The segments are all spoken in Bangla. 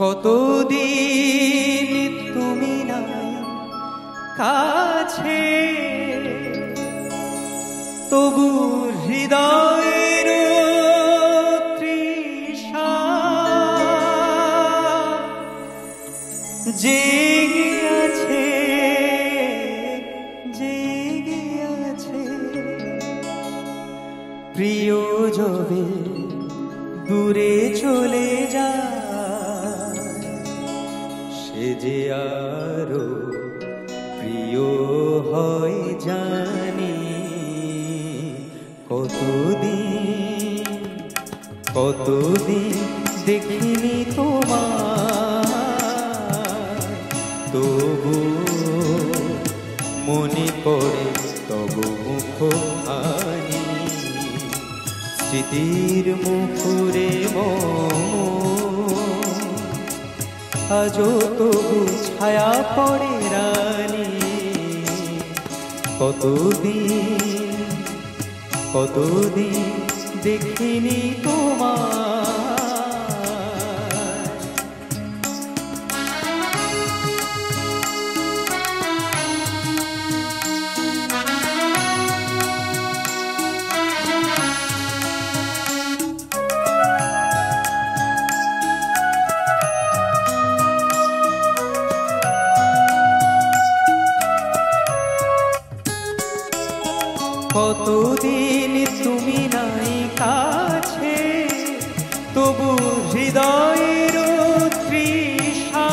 কতদিন তুমি নাই কাছে, তবু হৃদয়ের তৃষা জেগে আছে, জেগে আছে। প্রিয় যবে দূরে চলে যায়, সে যে আরো প্রিয় হয় জানি। কতদিন কতদিন দেখিনি তোমার, তবু মনে পড়ে তবু মুখখানি। স্মৃতির মুখরে আজও তবু ছায়া পড়ে রানী। কতদিন কতদিন দেখিনি তোমার। কতদিন তুমি নাই কাছে, তবু হৃদয়ের তৃষা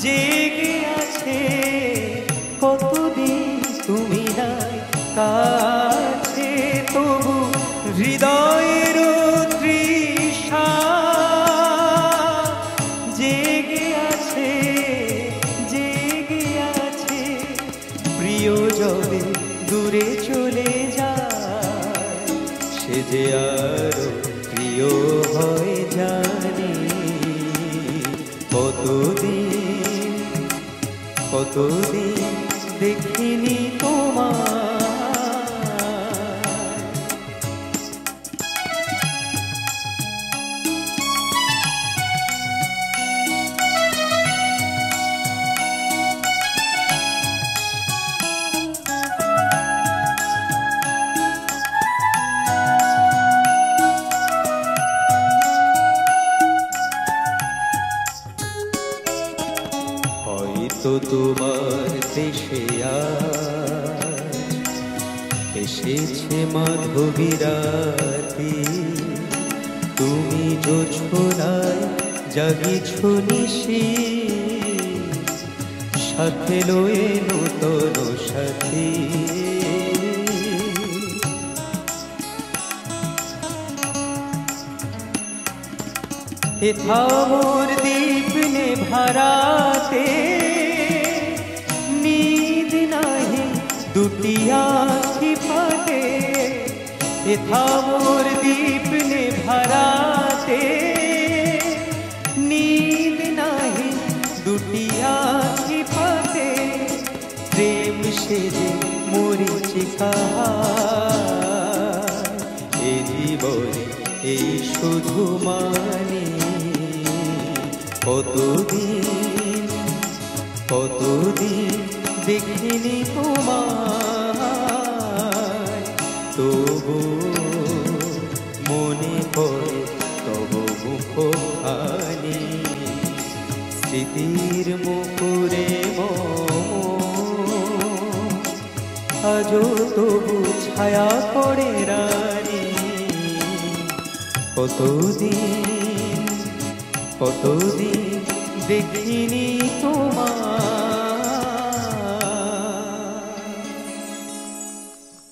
জেগে আছে। কতদিন তুমি নাই কাছে, তবু হৃদয়ের তৃষা জেগে আছে, জেগে আছে। প্রিয় যবে দূরে চলে যায়, সে যে আরো প্রিয় হয় জানি। কতদিন কতদিন দেখিনি তোমার। তো তোমার দেশে আজ এসেছে মাধবী রাতি, তুমি জোছনায় জাগিছ নিশি, সাথে লয়ে নূতন সাথী। এথা মোর দীপ নেভারাতে নীদ নাহি দুটি আঁখি ফাটে। এথা মোর দীপ নেভারাতে নীদ নাহি দুটি আঁখি ফাটে। প্রেম সেজে মরিচিকা এ জীবনে এই শুধু মানি। কতদিন কতদিন দেখিনি তোমায়, তবু মনে পড়ে তবু মুখখানি। স্মৃতির মুখরে আজও তবু ছায়া পড়ে রানী। কতদিন কতদিন দেখিনি তোমার।